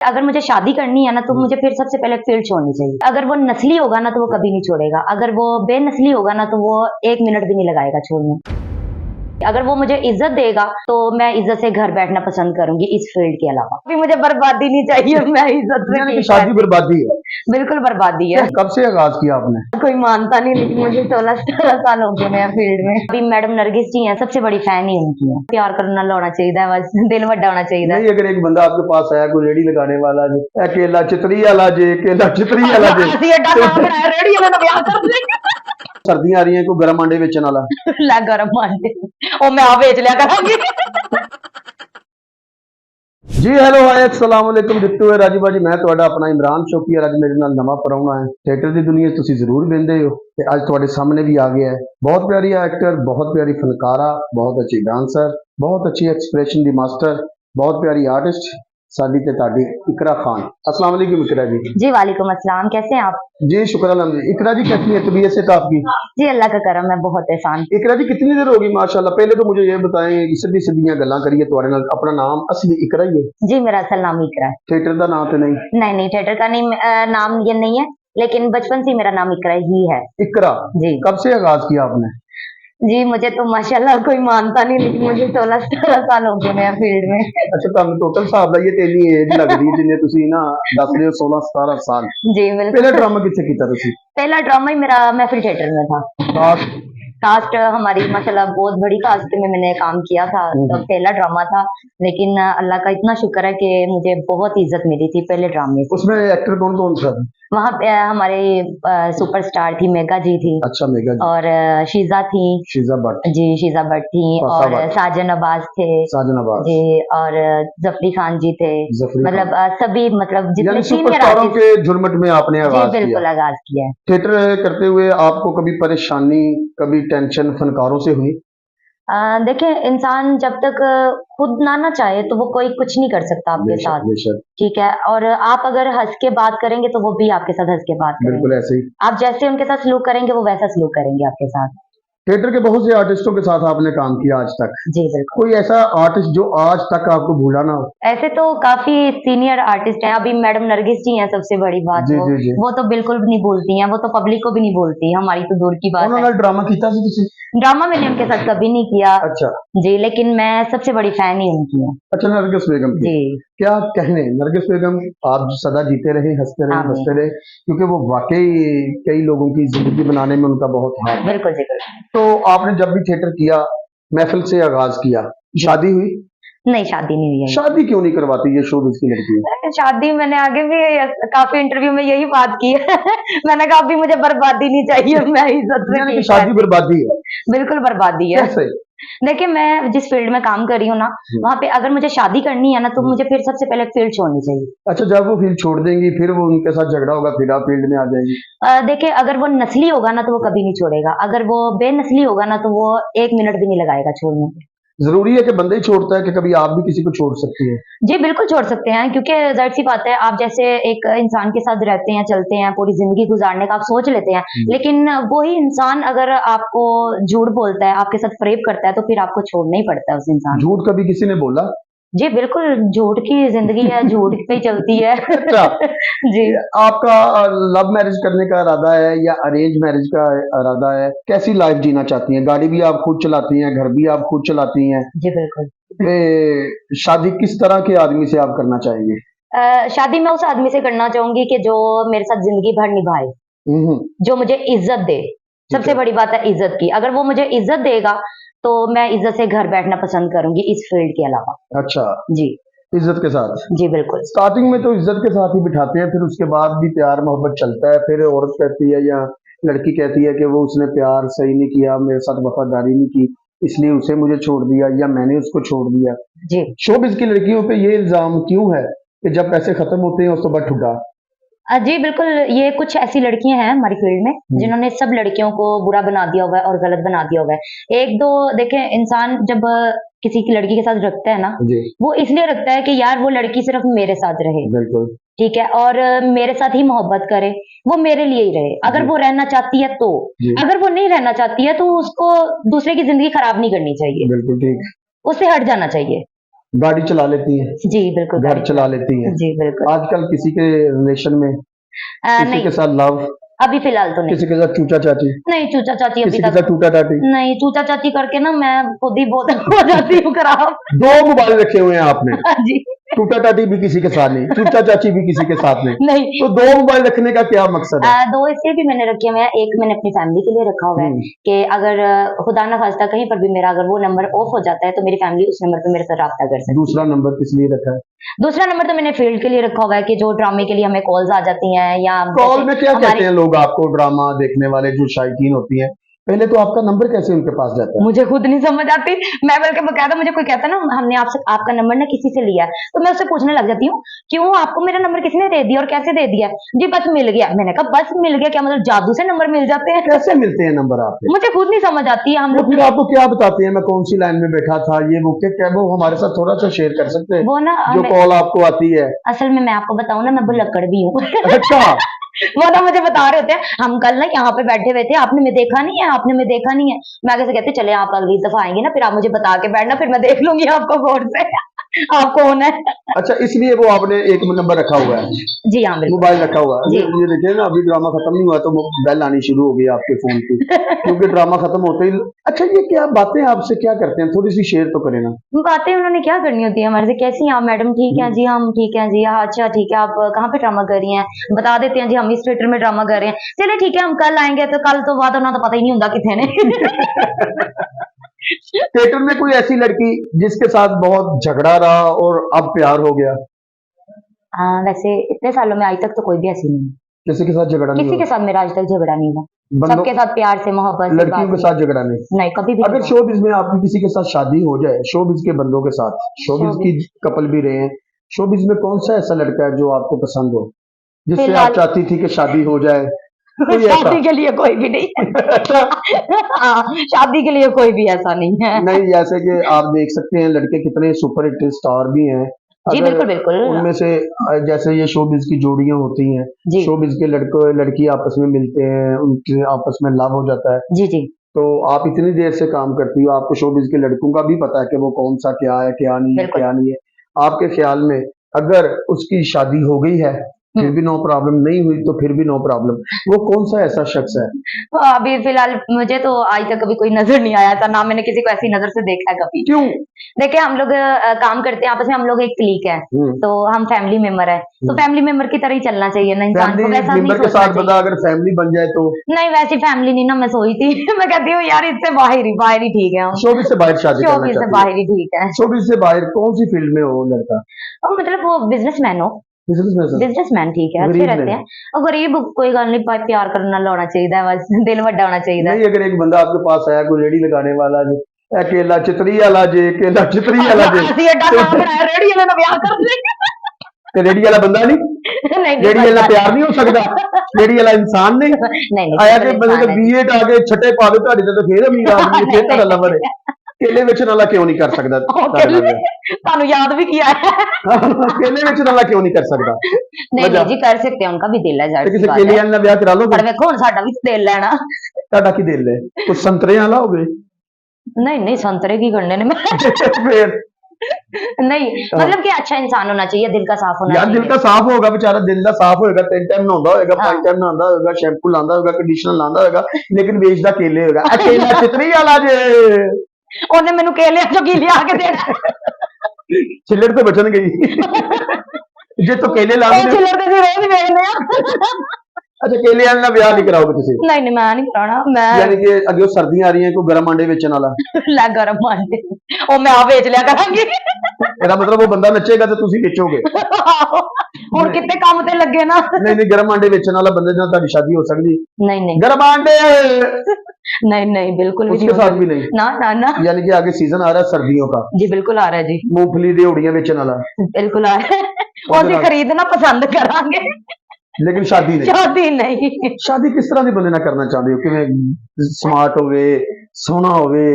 अगर मुझे शादी करनी है ना तो मुझे फिर सबसे पहले फील्ड छोड़नी चाहिए। अगर वो नस्ली होगा ना तो वो कभी नहीं छोड़ेगा, अगर वो बेनस्ली होगा ना तो वो 1 मिनट भी नहीं लगाएगा छोड़ने। अगर वो मुझे इज्जत देगा तो मैं इज्जत से घर बैठना पसंद करूंगी इस फील्ड के अलावा। अभी मुझे बर्बादी नहीं चाहिए, मैं इज्जत से यानी कि शादी बर्बादी है। बिल्कुल बर्बादी है। कब से आगाज किया आपने? कोई मानता नहीं, लेकिन मुझे 16-17 साल हो गए हैं फील्ड में। अभी मैडम नरगिस जी हैं, सबसे बड़ी फैन ही उनकी है। प्यार करना होना चाहिए, बस दिल बड़ा होना चाहिए। नहीं, अगर एक बंदा आपके पास आया कोई रेडी लगाने वाला जो केला चितरी वाला जे केला चितरी वाला जे रेडी वाला ब्याह कर देंगे। सर्दियां आ रही हैं, कोई गरम अंडे बेचने वाला ला गरम अंडे ओ मैं आप बेच लिया करूंगी। जी हेलो हाय अस्सलाम वालेकुम दित्तू है राजी बाजी मैं ਤੁਹਾਡਾ ਆਪਣਾ ਇਮਰਾਨ ਸ਼ੌਕੀ ਅੱਜ ਮੇਰੇ ਨਾਲ ਨਵਾਂ ਪਰੌਣਾ ਹੈ ਥੀਏਟਰ ਦੀ ਦੁਨੀਆ ਤੁਸੀਂ ਜ਼ਰੂਰ ਵੇਖਦੇ ਹੋ ਤੇ ਅੱਜ ਤੁਹਾਡੇ ਸਾਹਮਣੇ ਵੀ ਆ ਗਿਆ ਹੈ ਬਹੁਤ ਪਿਆਰੀ ਐਕਟਰ ਬਹੁਤ ਪਿਆਰੀ ਫਨਕਾਰਾ ਬਹੁਤ ਅੱਛੀ ਡਾਂਸਰ ਬਹੁਤ ਅੱਛੀ ਐਕਸਪ੍ਰੈਸ਼ਨ ਦੀ ਮਾਸਟਰ बहुत प्यारी आर्टिस्ट साडी ते ताडी इकरा खान। अस्सलाम वालेकुम इकरा जी। जी वालेकुम अस्सलाम, कैसे हैं आप? जी शुक्र अल्हम्दुलिल्लाह। इकरा जी कैसी है तबीयत से आपकी? जी अल्लाह का करम है, बहुत एहसान। इकरा जी कितनी देर होगी माशाल्लाह? पहले तो मुझे ये बताएं, सीधी सीधियां गल्लां करिए तुहाडे नाल, अपना नाम असली इकरा ही है? जी मेरा असल नाम इकरा है। थिएटर का नाम तो नहीं? नहीं थिएटर का नहीं, नाम ये नहीं है, लेकिन बचपन से मेरा नाम इकरा ही है। इकरा जी। कब से आगाज किया आपने? जी मुझे तो माशाल्लाह कोई मानता नहीं, लेकिन मुझे 16-17 साल हो गए हैं फील्ड में। अच्छा तुहानू टोटल हिसाब लाइए ते इन्नी एज लगदी है जिन्ने तुसी ना दस रहे हो 16-17 साल। जी बिल्कुल। पहला ड्रामा किथे कीता तुसी? पहला ड्रामा ही मेरा महफिल थिएटर में था। कास्ट हमारी माशाल्लाह बहुत बड़ी कास्ट में मैंने काम किया था, तो पहला ड्रामा था, लेकिन अल्लाह का इतना शुक्र है कि मुझे बहुत इज्जत मिली थी पहले ड्रामे से। उसमें एक्टर कौन कौन था? वहाँ पे हमारे सुपरस्टार थी मेगा जी थी। अच्छा मेगा जी। और शीजा थी। शीजा भट्ट जी शीजा भट्ट थी, और साजन अब्बास थे। साजन अब्बास जी, और जफरी खान जी थे। मतलब सभी मतलब जितने सुपरस्टारों के झुरमट में आपने आगाज किया? बिल्कुल आगाज किया है। थिएटर करते हुए आपको कभी परेशानी, कभी टेंशन फनकारों से हुई? देखिए इंसान जब तक खुद ना चाहे तो वो कोई कुछ नहीं कर सकता आपके साथ, ठीक है। और आप अगर हंस के बात करेंगे तो वो भी आपके साथ हंस के बात करेंगे। बिल्कुल ऐसे ही आप जैसे उनके साथ सलूक करेंगे वो वैसा सलूक करेंगे आपके साथ। थिएटर के बहुत से आर्टिस्टों के साथ आपने काम किया आज तक? जी बिल्कुल। कोई ऐसा आर्टिस्ट जो आज तक आपको भूला ना हो? ऐसे तो काफी सीनियर आर्टिस्ट हैं, अभी मैडम नरगिस जी हैं सबसे बड़ी बात। वो तो बिल्कुल नहीं भूलती हैं, वो तो पब्लिक को भी नहीं भूलती, हमारी तो दूर की बात है। ड्रामा किया ड्रामा मैंने उनके साथ कभी नहीं किया। अच्छा जी, लेकिन मैं सबसे बड़ी फैन ही उनकी हूँ। अच्छा नरगिस बेगम की। जी क्या कहने, नरगिस बेगम आप सदा जीते रहे, हंसते रहे, हंसते रहे, क्योंकि वो वाकई कई लोगों की जिंदगी बनाने में उनका बहुत हाथ। बिल्कुल बिल्कुल। तो आपने जब भी थिएटर किया, महफिल से आगाज किया, शादी हुई? नहीं शादी नहीं हुई है। शादी क्यों नहीं करवाती ये शोबिज़ की लड़की? शादी मैंने आगे भी काफी इंटरव्यू में यही बात की है। मैंने कहा अभी मुझे बर्बादी नहीं चाहिए, मैं इज्जत से। शादी बर्बादी है? बिल्कुल बर्बादी है। कैसे? देखिए मैं जिस फील्ड में काम कर रही हूँ ना, वहाँ पे अगर मुझे शादी करनी है ना तो मुझे फिर सबसे पहले फील्ड छोड़नी चाहिए। अच्छा जब वो फील्ड छोड़ देंगी फिर वो उनके साथ झगड़ा होगा, फिर आप फील्ड में आ जाएंगी? देखिए अगर वो नस्ली होगा ना तो वो कभी नहीं छोड़ेगा, अगर वो बेनस्ली होगा ना तो वो 1 मिनट भी नहीं लगाएगा छोड़ने में। जरूरी है कि बंदा ही छोड़ता है कि कभी आप भी किसी को छोड़ सकती हैं? जी बिल्कुल छोड़ सकते हैं, क्योंकि जाहिर सी बात है आप जैसे एक इंसान के साथ रहते हैं, चलते हैं, पूरी जिंदगी गुजारने का आप सोच लेते हैं, लेकिन वही इंसान अगर आपको झूठ बोलता है, आपके साथ फरेब करता है, तो फिर आपको छोड़ना ही पड़ता है उस इंसान। झूठ कभी किसी ने बोला? जी बिल्कुल, झूठ की जिंदगी है, झूठ पे ही चलती है। अच्छा जी आपका लव मैरिज करने का इरादा है या अरेंज मैरिज का इरादा है? कैसी लाइफ जीना चाहती हैं? गाड़ी भी आप खुद चलाती हैं, घर भी आप खुद चलाती हैं? जी बिल्कुल। शादी किस तरह के आदमी से आप करना चाहेंगे? शादी मैं उस आदमी से करना चाहूंगी कि जो मेरे साथ जिंदगी भर निभाए, जो मुझे इज्जत दे। सबसे बड़ी बात है इज्जत की, अगर वो मुझे इज्जत देगा तो मैं इज्जत से घर बैठना पसंद करूंगी इस फील्ड के अलावा। अच्छा जी इज्जत के साथ? जी बिल्कुल। स्टार्टिंग में तो इज्जत के साथ ही बिठाते हैं, फिर उसके बाद भी प्यार मोहब्बत चलता है, फिर औरत कहती है या लड़की कहती है कि वो उसने प्यार सही नहीं किया, मेरे साथ वफादारी नहीं की, इसलिए उसे मुझे छोड़ दिया या मैंने उसको छोड़ दिया। जी शोबिज़ की लड़कियों पे ये इल्जाम क्यों है कि जब पैसे खत्म होते हैं उस तो बाद ठुड्डा? जी बिल्कुल, ये कुछ ऐसी लड़कियां हैं हमारी फील्ड में जिन्होंने सब लड़कियों को बुरा बना दिया हुआ है और गलत बना दिया हुआ है। एक दो देखें, इंसान जब किसी की लड़की के साथ रखता है ना, वो इसलिए रखता है कि यार वो लड़की सिर्फ मेरे साथ रहे, बिल्कुल ठीक है, और मेरे साथ ही मोहब्बत करे, वो मेरे लिए ही रहे। अगर वो रहना चाहती है तो, अगर वो नहीं रहना चाहती है तो उसको दूसरे की जिंदगी खराब नहीं करनी चाहिए, बिल्कुल ठीक, उससे हट जाना चाहिए। गाड़ी चला लेती हैं, जी बिल्कुल घर चला लेती हैं। जी बिल्कुल। आजकल किसी के रिलेशन में किसी नहीं के साथ लव, अभी फिलहाल तो नहीं। किसी के साथ चूचा चाची, नहीं चूचा चाची अभी किसी के तक साथ टूटा टाटी। नहीं। चूचा चाची करके ना मैं खुद ही बहुत हो जाती हूँ खराब। 2 मोबाइल रखे हुए हैं आपने, हाँ जी। टूटा टाटी भी किसी के साथ नहीं, चूचा चाची भी किसी के साथ नहीं, नहीं तो 2 मोबाइल रखने का क्या मकसद है? 2 इसलिए भी मैंने रखे हुए हैं। एक मैंने अपनी फैमिली के लिए रखा हुआ है कि अगर खुदा ना खास्ता कहीं पर भी मेरा अगर वो नंबर ऑफ हो जाता है तो मेरी फैमिली उस नंबर पे मेरे साथ राब्ता कर सके। दूसरा नंबर किस लिए रखा है? दूसरा नंबर तो मैंने फील्ड के लिए रखा हुआ है कि जो ड्रामे के लिए हमें कॉल्स आ जाती हैं या कॉल जैसे में क्या हमारी- कहते हैं लोग आपको, ड्रामा देखने वाले जो शायकीन होती हैं, पहले तो आपका नंबर कैसे उनके पास जाता है? मुझे खुद नहीं समझ आती। मैं बल्कि बकायदा मुझे कोई कहता है ना हमने आपसे आपका नंबर ना किसी से लिया है तो मैं उससे पूछने लग जाती हूँ क्यों आपको मेरा नंबर किसने दे दिया और कैसे दे दिया? जी बस मिल गया। मैंने कहा बस मिल गया क्या मतलब जादू से नंबर मिल जाते हैं? कैसे मिलते हैं नंबर आपके? मुझे खुद नहीं समझ आती है। हम तो लोग फिर आपको क्या बताते हैं, मैं कौन सी लाइन में बैठा था, ये वो क्या वो हमारे साथ थोड़ा सा शेयर कर सकते हैं? वो ना जो कॉल आपको आती है। असल में मैं आपको बताऊं ना मैं भुलक्कड़ भी हूँ। अच्छा, वो ना मुझे बता रहे होते हैं हम कल ना यहाँ पे बैठे हुए थे आपने मैं देखा नहीं है आपने मैं देखा नहीं है। मैं आगे से कहती चले आप अगली दफा आएंगे ना फिर आप मुझे बता के बैठना फिर मैं देख लूंगी आपको गौर से आप कौन है। अच्छा, इसलिए वो आपने एक नंबर रखा हुआ है, जी हाँ बिल्कुल। मोबाइल रखा हुआ है। जी। ये देखिए ना, अभी ड्रामा खत्म नहीं हुआ तो बेल आनी शुरू हो गई आपके फोन की, क्योंकि ड्रामा खत्म होते ही। अच्छा, ये क्या बातें आपसे क्या करते हैं, थोड़ी सी शेयर तो करें ना। बातें उन्होंने क्या करनी होती है हमारे से? कैसी हैं आप मैडम? ठीक है जी हम ठीक है जी। हाँ अच्छा ठीक है। आप कहाँ पे ड्रामा कर रही हैं? बता देते हैं जी हम इस थिएटर में ड्रामा कर रहे हैं। चलिए ठीक है हम कल आएंगे। तो कल तो बात होना तो पता ही नहीं होता कितने ने। थिएटर में कोई ऐसी लड़की जिसके साथ बहुत झगड़ा रहा और अब प्यार हो गया? हाँ वैसे इतने सालों में आज तक तो कोई भी ऐसी नहीं है। किसी के साथ झगड़ा नहीं किसी के हुआ? साथ मेरा आज तक झगड़ा नहीं हुआ। बंदों, सबके साथ प्यार से मोहब्बत से लड़कियों के बात साथ झगड़ा नहीं? नहीं कभी भी अगर नहीं। शोबिज में आपकी किसी के साथ शादी हो जाए, शोबिज के बंदों के साथ, शोबिज की कपल भी रहे हैं, शोबिज में कौन सा ऐसा लड़का है जो आपको पसंद हो, जिससे आप फिलहाल- चाहती थी कि शादी हो जाए? कोई ऐसा? शादी के लिए कोई भी नहीं है। अच्छा, हाँ, शादी के लिए कोई भी ऐसा नहीं है। नहीं, जैसे कि आप देख सकते हैं लड़के कितने सुपर हिट स्टार भी हैं। जी अगर बिल्कुल बिल्कुल। उनमें से जैसे ये शोबिज की जोड़ियां होती हैं, जी शोबिज के लड़कों लड़की आपस में मिलते हैं, उनके आपस में लव हो जाता है, जी जी तो आप इतनी देर से काम करती हो, आपको शोबिज के लड़कों का भी पता है कि वो कौन सा क्या है क्या नहीं है बिल्कुल। क्या नहीं है। आपके ख्याल में अगर उसकी शादी हो गई है फिर भी नो प्रॉब्लम, नहीं हुई तो फिर भी नो प्रॉब्लम, वो कौन सा ऐसा शख्स है? अभी फिलहाल मुझे तो आज तक कभी कोई नजर नहीं आया था ना मैंने किसी को ऐसी नजर से देखा है कभी। क्यों? देखिए हम लोग काम करते हैं आपस में। हम लोग एक क्लीक है तो हम फैमिली मेंबर है तो फैमिली मेंबर की तरह ही चलना चाहिए ना इंसान को। फैमिली वैसा नहीं मेंबर के सोचना साथ बंदा अगर फैमिली बन जाए तो? चाहिए। नहीं वैसी फैमिली नहीं ना मैं सोई थी। मैं कहती हूँ यार इससे बाहर ही ठीक है हम। शोबिज से बाहर शादी करना शोबिज से चाहती बाहर ही ठीक है। है? शोबिज से बाहर कौन सी फील्ड में हो लड़का? और मतलब वो बिजनेसमैन हो। बिजनेस में? बिजनेसमैन ठीक है अच्छे गरीब रहते नहीं। हैं। और गरीब कोई गल नहीं प्यार करना होना चाहिए बस दिल वड्डा होना चाहिए। नहीं, अगर एक बंदा आपके पास आया कोई रेडी लगाने वाला जो केला चितरी वाला जे, केला चितरी वाला जे, ਅਸੀਂ ਐਡਾ ਨਾਮ ਬਣਾਇਆ ਰੇੜੀ ਵਾਲੇ ਨਾਲ ਵਿਆਹ ਕਰ ਲੈ। तो रेडी वाला बंदा नहीं, नहीं रेडी वाला प्यार नहीं हो सकता, रेडी वाला इंसान नहीं नहीं आया कि बंदे तो बीएड आके छठे पा दे ਤੁਹਾਡੇ ਤੇ ਫੇਰ ਅਮੀਰ ਆਦਮੀ ਫੇਰ ਤੁਹਾਡਾ ਲਵਰ ਹੈ। केले बेचने वाला क्यों नहीं कर सकता? ਤੁਹਾਨੂੰ याद भी किया है। केले बेचने वाला क्यों नहीं कर सकता? नहीं नहीं जी कर सकते हैं उनका भी दिल है ਤੇ जाहिर सी ਕਿਸੇ बात केले है। वाले ਨਾਲ ਵਿਆਹ ਕਰਾ ਲੋਗੇ? पर देखो ਹੁਣ ਸਾਡਾ ਵੀ ਦਿਲ ਲੈਣਾ। ਤੁਹਾਡਾ ਕੀ ਦਿਲ ਹੈ? ਕੁਝ ਸੰਤਰੇ ਵਾਲਾ ਹੋਵੇ? नहीं नहीं संतरे की करने ने फिर नहीं मतलब कि अच्छा इंसान होना चाहिए दिल का साफ होना यार दिल चाहिए। का साफ होगा, बेचारा दिल का साफ होएगा, 3 टाइम नहाਉਂਦਾ होएगा, 5 टाइम नहाਉਂਦਾ होएगा, शैम्पू लांदा होएगा, कंडीशनर लांदा होएगा, लेकिन बेचदा केले होएगा। अकेला चितरी वाला जे ਉਹਨੇ ਮੈਨੂੰ ਕੇਲੇ ਚੋਂ ਕੀ ਲਿਆ ਕੇ ਦੇਣਾ। छिल्लड़ तो बचन गई जे तो केले ਉਹ लाने चिल्लर ਤੇ ਅਸੀਂ ਰੋਜ਼ ਵੇਚਦੇ ਆ। अच्छा केले वाले ਨਾਲ ਵਿਆਹ नहीं कराओगे ਤੁਸੀਂ? नहीं नहीं मैं नहीं कराना। मैं यानी कि अगे सर्दियां आ रही हैं, कोई गरम अंडे बेचने वाला, ਲੈ ਗਰਮ ਆਂਡੇ ਉਹ ਮੈਂ ਆ ਵੇਚ ਲਿਆ ਕਰਾਂਗੀ। ਇਹਦਾ मतलब वो बंदा नचेगा तो ਤੁਸੀਂ बेचोगे? ਹੁਣ ਕਿਤੇ ਕੰਮ ਤੇ ਲੱਗੇ ਨਾ। नहीं नहीं, गरम अंडे बेचने वाला बंदे ਨਾਲ ਤੁਹਾਡੀ शादी हो सकती? नहीं नहीं गरम अंडे नहीं नहीं बिल्कुल भी उसके नहीं हो साथ भी नहीं? ना ना ना यानी कि आगे सीजन आ रहा है सर्दियों का, जी बिल्कुल आ रहा है जी मूंगफली रेवड़ियां बेचने वाला, बिल्कुल आ रहा है। और ਅਸੀਂ ਖਰੀਦਣਾ ਪਸੰਦ ਕਰਾਂਗੇ लेकिन शादी नहीं। शादी नहीं। शादी किस तरह ਦੇ ਬੰਦੇ ਨਾਲ ਕਰਨਾ ਚਾਹੁੰਦੇ ਹੋ? ਕਿਵੇਂ ਸਮਾਰਟ ਹੋਵੇ, ਸੋਹਣਾ ਹੋਵੇ,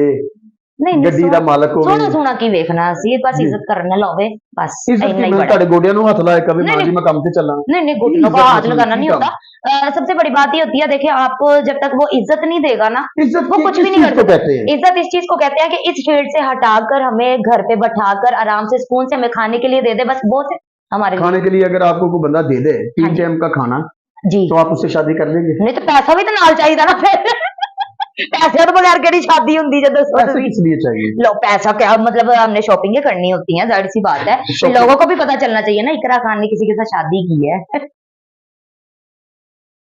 नहीं ਗੱਡੀ ਦਾ ਮਾਲਕ ਹੋਵੇ? सोना सोना की देखना सी बस इज्जत करने लावे बस ਇੱਜ਼ਤ इतना ਕੀ ही ਮੈਂ बड़ा। ਤੁਹਾਡੇ ਗੋਡਿਆਂ ਨੂੰ ਹੱਥ ਲਾਇਆ ਕਦੇ ਮਾਂ नहीं, जी मैं काम ਤੇ ਚੱਲਾਂ? नहीं नहीं घुटनों का इज्जत हाथ मतलब लगाना की नहीं काम? होता। सबसे बड़ी बात ये होती है, देखिए आपको जब तक वो इज्जत नहीं देगा ना, इज्जत वो किस कुछ भी नहीं चीज कर को सकता। कहते हैं? इज्जत इस चीज को कहते हैं कि इस फील्ड से हटाकर हमें घर पे बैठाकर आराम से सुकून से हमें खाने के लिए दे दे, बस बहुत है हमारे लिए। खाने के लिए अगर आपको कोई बंदा दे दे हाँ 3 जी। टाइम का खाना, जी तो आप उससे शादी कर लेंगे? नहीं तो पैसा भी तो नाल चाहिए ना फिर पैसे तो बगैर केड़ी शादी हुंदी जे दसो पैसे तुसीं। किस लिए चाहिए? लो पैसा क्या मतलब, हमने शॉपिंग करनी होती है, जाहिर सी बात है। Shopping- लोगों को भी पता चलना चाहिए ना, इकरा खान ने किसी के साथ शादी की है